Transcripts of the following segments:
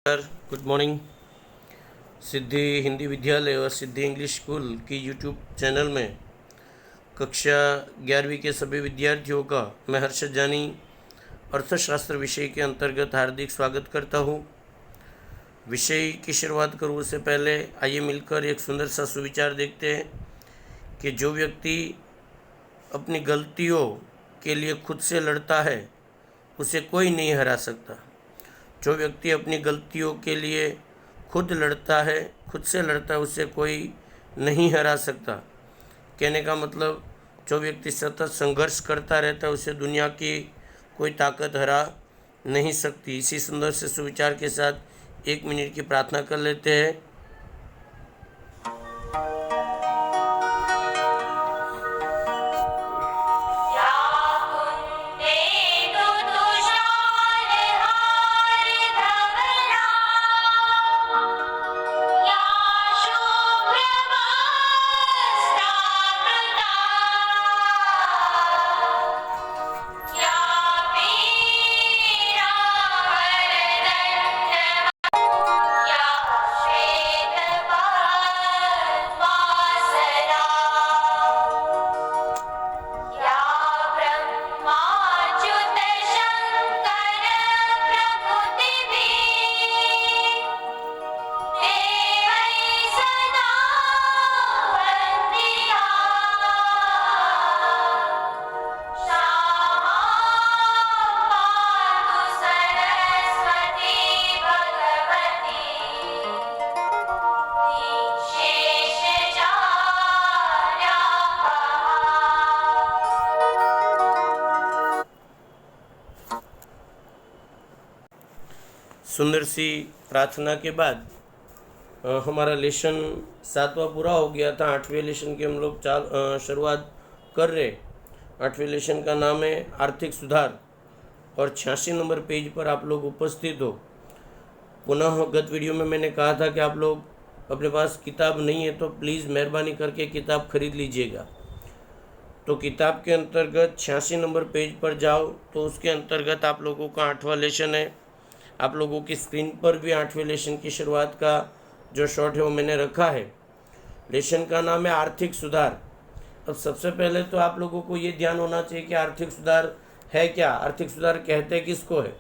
Sir, good morning. Siddhi Hindi विद्यालय और Siddhi English school की यूट्यूब चैनल में कक्षा 11वीं के सभी विद्यार्थियों का मैं हर्षद जानी अर्थशास्त्र विषय के अंतर्गत हार्दिक स्वागत करता हूँ। विषय की शुरुआत करूँ उससे पहले आइए मिलकर एक सुंदर सा सुविचार देखते हैं कि जो व्यक्ति अपनी गलतियों के लिए खुद से लड़ता है उसे कोई नहीं हरा सकता। जो व्यक्ति अपनी गलतियों के लिए खुद से लड़ता है, उसे कोई नहीं हरा सकता। कहने का मतलब जो व्यक्ति सतत संघर्ष करता रहता है उसे दुनिया की कोई ताकत हरा नहीं सकती। इसी सुंदर से सुविचार के साथ 1 मिनट की प्रार्थना कर लेते हैं। सुंदर सी प्रार्थना के बाद हमारा लेसन 7वां पूरा हो गया था। 8वें लेसन की हम लोग शुरुआत कर रहे। 8वें लेसन का नाम है आर्थिक सुधार और 86 नंबर पेज पर आप लोग उपस्थित हो। पुनः गत वीडियो में मैंने कहा था कि आप लोग अपने पास किताब नहीं है तो प्लीज़ मेहरबानी करके किताब खरीद लीजिएगा। तो किताब के अंतर्गत 86 नंबर पेज पर जाओ तो उसके अंतर्गत आप लोगों का 8वां लेसन है। आप लोगों की स्क्रीन पर भी 8वें लेसन की शुरुआत का जो शॉट है वो मैंने रखा है। लेसन का नाम है आर्थिक सुधार। अब सबसे पहले तो आप लोगों को ये ध्यान होना चाहिए कि आर्थिक सुधार है क्या, आर्थिक सुधार कहते किसको है।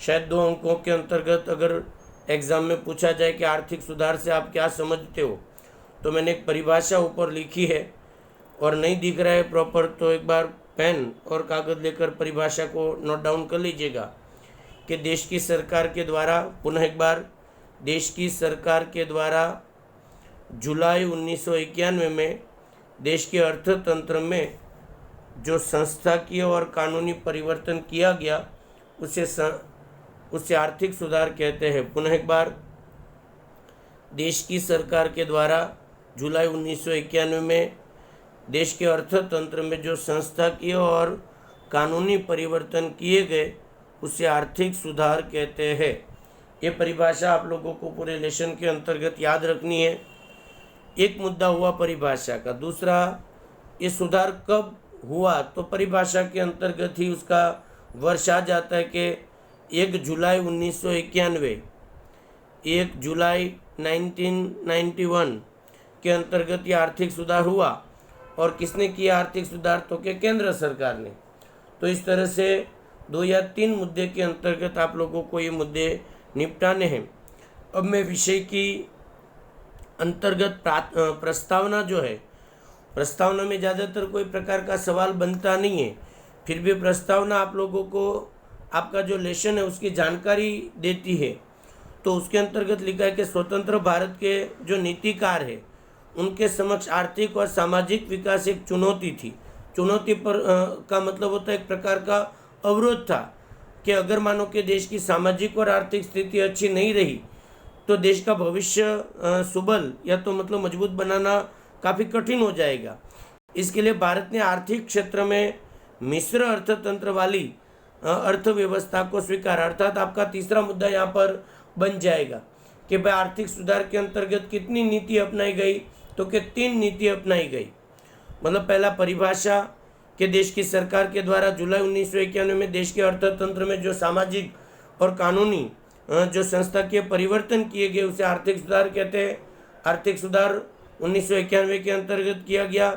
शायद 2 अंकों के अंतर्गत अगर एग्ज़ाम में पूछा जाए कि आर्थिक सुधार से आप क्या समझते हो, तो मैंने एक परिभाषा ऊपर लिखी है और नहीं दिख रहा है प्रॉपर, तो एक बार पेन और कागज़ लेकर परिभाषा को नोट डाउन कर लीजिएगा कि देश की सरकार के द्वारा, पुनः एक बार, देश की सरकार के द्वारा जुलाई 1991 में देश के अर्थतंत्र में जो संस्थाकीय और कानूनी परिवर्तन किया गया उसे आर्थिक सुधार कहते हैं। पुनः एक बार, देश की सरकार के द्वारा जुलाई 1991 में देश के अर्थतंत्र में जो संस्थाकीय और कानूनी परिवर्तन किए गए उसे आर्थिक सुधार कहते हैं। ये परिभाषा आप लोगों को पूरे लेसन के अंतर्गत याद रखनी है। एक मुद्दा हुआ परिभाषा का। दूसरा, ये सुधार कब हुआ, तो परिभाषा के अंतर्गत ही उसका वर्ष आ जाता है कि 1 जुलाई 1991, 1 जुलाई 1991 के अंतर्गत ये आर्थिक सुधार हुआ। और किसने किया आर्थिक सुधार, तो कि केंद्र सरकार ने। तो इस तरह से 2 या 3 मुद्दे के अंतर्गत आप लोगों को ये मुद्दे निपटाने हैं। अब मैं विषय की अंतर्गत प्रस्तावना जो है, प्रस्तावना में ज़्यादातर कोई प्रकार का सवाल बनता नहीं है, फिर भी प्रस्तावना आप लोगों को आपका जो लेसन है उसकी जानकारी देती है। तो उसके अंतर्गत लिखा है कि स्वतंत्र भारत के जो नीतिकार है उनके समक्ष आर्थिक और सामाजिक विकास एक चुनौती थी। चुनौती पर का मतलब होता है एक प्रकार का अवरोध था कि अगर मानो कि देश की सामाजिक और आर्थिक स्थिति अच्छी नहीं रही तो देश का भविष्य सुबल या तो मतलब मजबूत बनाना काफ़ी कठिन हो जाएगा। इसके लिए भारत ने आर्थिक क्षेत्र में मिश्र अर्थतंत्र वाली अर्थव्यवस्था को स्वीकारा। अर्थात आपका तीसरा मुद्दा यहाँ पर बन जाएगा कि भाई आर्थिक सुधार के अंतर्गत कितनी नीति अपनाई गई, तो कि 3 नीति अपनाई गई। मतलब पहला परिभाषा कि देश की सरकार के द्वारा जुलाई 1991 में देश के अर्थतंत्र में जो सामाजिक और कानूनी जो संस्थाकीय परिवर्तन किए गए उसे आर्थिक सुधार कहते हैं। आर्थिक सुधार 1991 के अंतर्गत किया गया।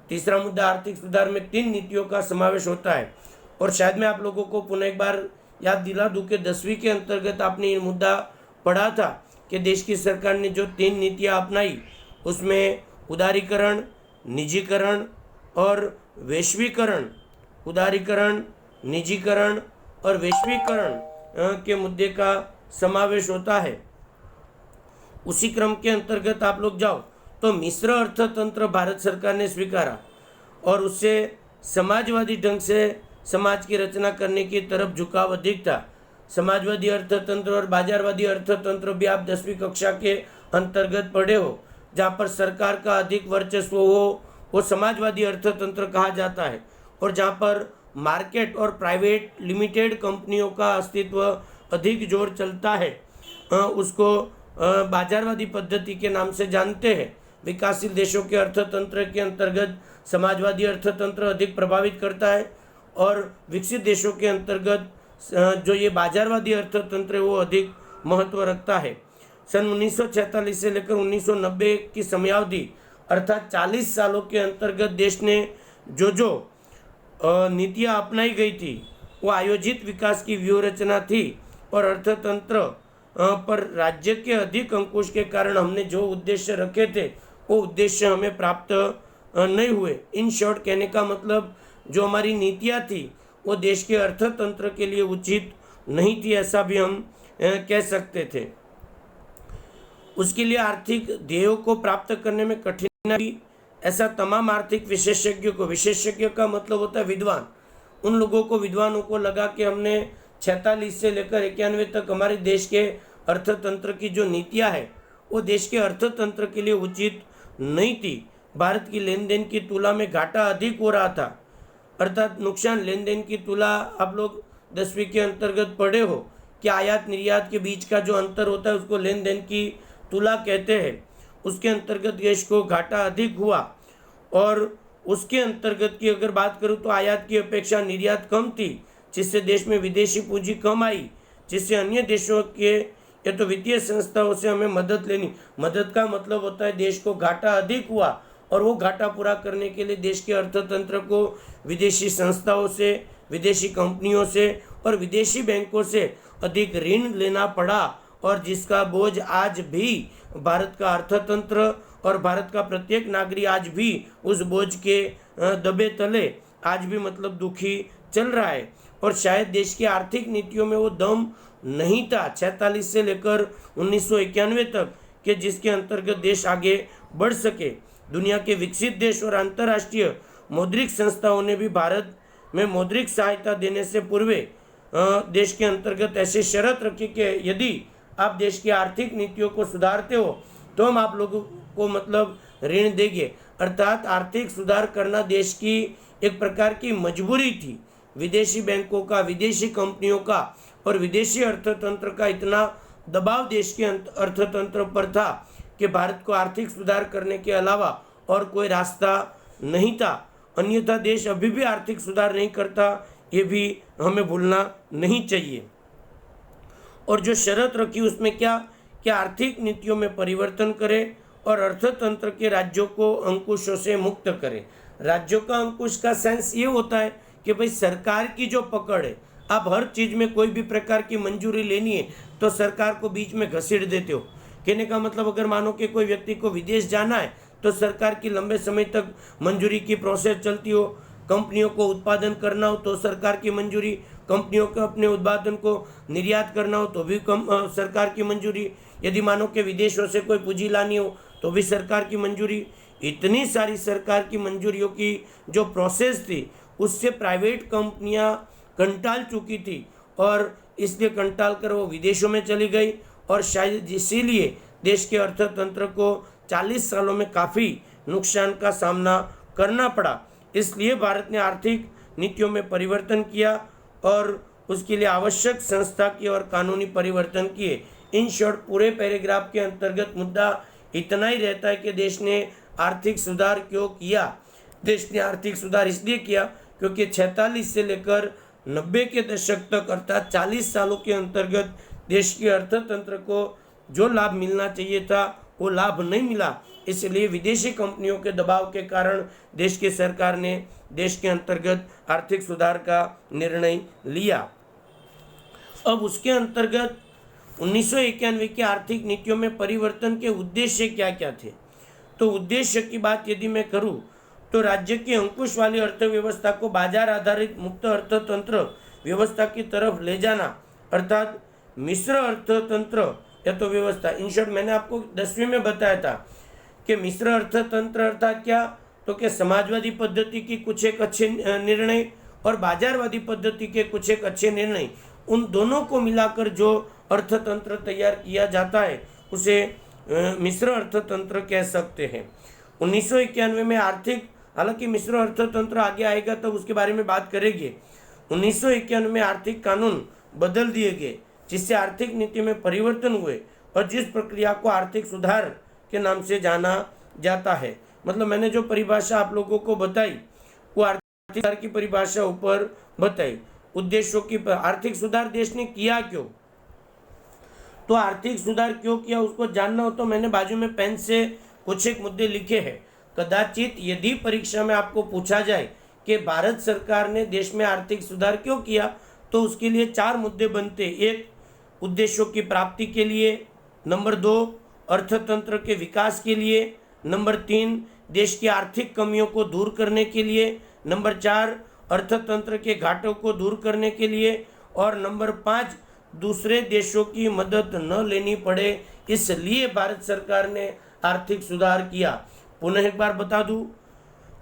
तीसरा मुद्दा, आर्थिक सुधार में 3 नीतियों का समावेश होता है। और शायद मैं आप लोगों को पुनः एक बार याद दिला दूं कि 10वीं के अंतर्गत आपने ये मुद्दा पढ़ा था कि देश की सरकार ने जो 3 नीतियां अपनाई उसमें उदारीकरण, निजीकरण और वैश्वीकरण, उदारीकरण, निजीकरण और वैश्वीकरण के मुद्दे का समावेश होता है। उसी क्रम के अंतर्गत आप लोग जाओ तो मिश्र अर्थतंत्र भारत सरकार ने स्वीकारा और उससे समाजवादी ढंग से समाज की रचना करने की तरफ झुकाव अधिक था। समाजवादी अर्थतंत्र और बाजारवादी अर्थतंत्र भी आप 10वीं कक्षा के अंतर्गत पढ़े हो। जहाँ पर सरकार का अधिक वर्चस्व हो वो समाजवादी अर्थतंत्र कहा जाता है, और जहाँ पर मार्केट और प्राइवेट लिमिटेड कंपनियों का अस्तित्व अधिक जोर चलता है उसको बाजारवादी पद्धति के नाम से जानते हैं। विकासशील देशों के अर्थतंत्र के अंतर्गत समाजवादी अर्थतंत्र अधिक प्रभावित करता है और विकसित देशों के अंतर्गत जो ये बाजारवादी अर्थतंत्र है वो अधिक महत्व रखता है। सन 1946 से लेकर 1990 की समयावधि अर्थात 40 सालों के अंतर्गत देश ने जो नीतियाँ अपनाई गई थी वो आयोजित विकास की व्यूहरचना थी, और अर्थतंत्र पर राज्य के अधिक अंकुश के कारण हमने जो उद्देश्य रखे थे वो उद्देश्य हमें प्राप्त नहीं हुए। इन शॉर्ट कहने का मतलब जो हमारी नीतियाँ थी वो देश के अर्थतंत्र के लिए उचित नहीं थी, ऐसा भी हम कह सकते थे। उसके लिए आर्थिक ध्येयों को प्राप्त करने में कठिनाई, ऐसा तमाम आर्थिक विशेषज्ञों को, विशेषज्ञ का मतलब होता है विद्वान, उन लोगों को, विद्वानों को लगा कि हमने 46 से लेकर 91 तक हमारे देश के अर्थतंत्र की जो नीतियाँ है वो देश के अर्थतंत्र के लिए उचित नहीं थी। भारत की लेन देन की तुलना में घाटा अधिक हो रहा था, अर्थात नुकसान। लेन देन की तुलना आप लोग 10वीं के अंतर्गत पढ़े हो कि आयात निर्यात के बीच का जो अंतर होता है उसको लेन देन की तुलना कहते हैं। उसके अंतर्गत देश को घाटा अधिक हुआ, और उसके अंतर्गत की अगर बात करूँ तो आयात की अपेक्षा निर्यात कम थी, जिससे देश में विदेशी पूंजी कम आई, जिससे अन्य देशों के या तो वित्तीय संस्थाओं से हमें मदद लेनी। मदद का मतलब होता है देश को घाटा अधिक हुआ, और वो घाटा पूरा करने के लिए देश के अर्थतंत्र को विदेशी संस्थाओं से, विदेशी कंपनियों से और विदेशी बैंकों से अधिक ऋण लेना पड़ा, और जिसका बोझ आज भी भारत का अर्थतंत्र और भारत का प्रत्येक नागरिक आज भी उस बोझ के दबे तले आज भी मतलब दुखी चल रहा है। और शायद देश की आर्थिक नीतियों में वो दम नहीं था 46 से लेकर 1991 तक कि जिसके अंतर्गत देश आगे बढ़ सके। दुनिया के विकसित देश और अंतर्राष्ट्रीय मौद्रिक संस्थाओं ने भी भारत में मौद्रिक सहायता देने से पूर्व देश के अंतर्गत ऐसी शर्त रखी कि यदि आप देश की आर्थिक नीतियों को सुधारते हो तो हम आप लोगों को मतलब ऋण देंगे। अर्थात आर्थिक सुधार करना देश की एक प्रकार की मजबूरी थी। विदेशी बैंकों का, विदेशी कंपनियों का और विदेशी अर्थतंत्र का इतना दबाव देश के अर्थतंत्र पर था कि भारत को आर्थिक सुधार करने के अलावा और कोई रास्ता नहीं था, अन्यथा देश अभी भी आर्थिक सुधार नहीं करता, ये भी हमें भूलना नहीं चाहिए। और जो शर्त रखी उसमें क्या कि आर्थिक नीतियों में परिवर्तन करे और अर्थतंत्र के राज्यों को अंकुशों से मुक्त करे। राज्यों का अंकुश का सेंस ये होता है कि भाई सरकार की जो पकड़ है, आप हर चीज़ में कोई भी प्रकार की मंजूरी लेनी है तो सरकार को बीच में घसीट देते हो। कहने का मतलब अगर मानो कि कोई व्यक्ति को विदेश जाना है तो सरकार की लंबे समय तक मंजूरी की प्रोसेस चलती हो। कंपनियों को उत्पादन करना हो तो सरकार की मंजूरी, कंपनियों को अपने उत्पादन को निर्यात करना हो तो भी सरकार की मंजूरी, यदि मानो कि विदेशों से कोई पूंजी लानी हो तो भी सरकार की मंजूरी। इतनी सारी सरकार की मंजूरियों की जो प्रोसेस थी उससे प्राइवेट कंपनियां कंटाल चुकी थी, और इसलिए कंटाल कर वो विदेशों में चली गई, और शायद इसीलिए देश के अर्थतंत्र को 40 सालों में काफ़ी नुकसान का सामना करना पड़ा। इसलिए भारत ने आर्थिक नीतियों में परिवर्तन किया और उसके लिए आवश्यक संस्थाकीय और कानूनी परिवर्तन किए। इन शॉर्ट पूरे पैराग्राफ के अंतर्गत मुद्दा इतना ही रहता है कि देश ने आर्थिक सुधार क्यों किया। देश ने आर्थिक सुधार इसलिए किया क्योंकि 46 से लेकर 90 के दशक तक अर्थात 40 सालों के अंतर्गत देश के अर्थतंत्र को जो लाभ मिलना चाहिए था वो लाभ नहीं मिला, इसलिए विदेशी कंपनियों के दबाव के कारण देश की सरकार ने देश के अंतर्गत आर्थिक सुधार का निर्णय लिया। अब उसके अंतर्गत 1991 की आर्थिक नीतियों में परिवर्तन के उद्देश्य क्या क्या थे? तो उद्देश्य की बात यदि मैं करूं तो राज्य की अंकुश वाली अर्थव्यवस्था को बाजार आधारित मुक्त अर्थतंत्र व्यवस्था की तरफ ले जाना, अर्थात मिश्र अर्थतंत्र या तो व्यवस्था। इन शॉर्ट मैंने आपको 10वीं में बताया था कि मिश्र अर्थतंत्र अर्थात क्या, तो कि समाजवादी पद्धति की कुछ एक अच्छे निर्णय और बाजारवादी पद्धति के कुछ एक अच्छे निर्णय, उन दोनों को मिलाकर जो अर्थतंत्र तैयार किया जाता है उसे मिश्र अर्थतंत्र कह सकते हैं। 1991 में आर्थिक, हालांकि मिश्र अर्थतंत्र आगे आएगा तब उसके बारे में बात करेंगे। 1991 में आर्थिक कानून बदल दिए गए जिससे आर्थिक नीति में परिवर्तन हुए और जिस प्रक्रिया को आर्थिक सुधार के नाम से जाना जाता है। मतलब मैंने जो परिभाषा आप लोगों को बताई वो आर्थिक सुधार की परिभाषा ऊपर बताई। उद्देश्यों की, आर्थिक सुधार देश ने किया क्यों, तो आर्थिक सुधार क्यों किया उसको जानना हो तो मैंने बाजू में पेन से कुछ एक मुद्दे लिखे हैं। कदाचित यदि परीक्षा में आपको पूछा जाए कि भारत सरकार ने देश में आर्थिक सुधार क्यों किया, तो उसके लिए 4 मुद्दे बनते। 1, उद्देश्यों की प्राप्ति के लिए, नंबर 2, अर्थतंत्र के विकास के लिए, नंबर 3, देश की आर्थिक कमियों को दूर करने के लिए, नंबर 4, अर्थतंत्र के घाटों को दूर करने के लिए, और नंबर 5, दूसरे देशों की मदद न लेनी पड़े, इसलिए भारत सरकार ने आर्थिक सुधार किया। पुनः एक बार बता दूं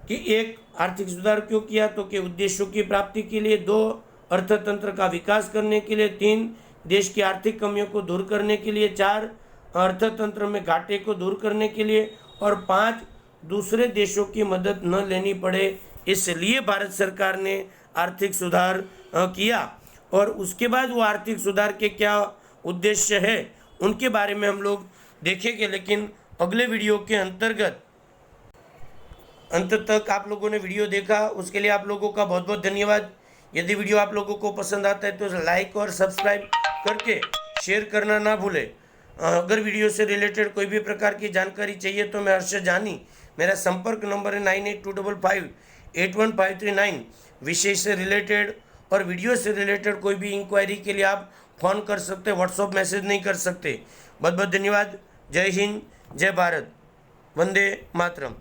कि 1, आर्थिक सुधार क्यों किया, तो कि उद्देश्यों की प्राप्ति के लिए, 2, अर्थतंत्र का विकास करने के लिए, 3, देश की आर्थिक कमियों को दूर करने के लिए, 4, अर्थतंत्र में घाटे को दूर करने के लिए, और 5, दूसरे देशों की मदद न लेनी पड़े, इसलिए भारत सरकार ने आर्थिक सुधार किया। और उसके बाद वो आर्थिक सुधार के क्या उद्देश्य है उनके बारे में हम लोग देखेंगे, लेकिन अगले वीडियो के अंतर्गत। अंत तक आप लोगों ने वीडियो देखा उसके लिए आप लोगों का बहुत बहुत धन्यवाद। यदि वीडियो आप लोगों को पसंद आता है तो लाइक और सब्सक्राइब करके शेयर करना ना भूलें। अगर वीडियो से रिलेटेड कोई भी प्रकार की जानकारी चाहिए तो मैं हर्षद जानी, मेरा संपर्क नंबर है 9825581539। विषय से रिलेटेड और वीडियो से रिलेटेड कोई भी इंक्वायरी के लिए आप फ़ोन कर सकते, व्हाट्सअप मैसेज नहीं कर सकते। बहुत बहुत धन्यवाद। जय हिंद, जय भारत, वंदे मातरम।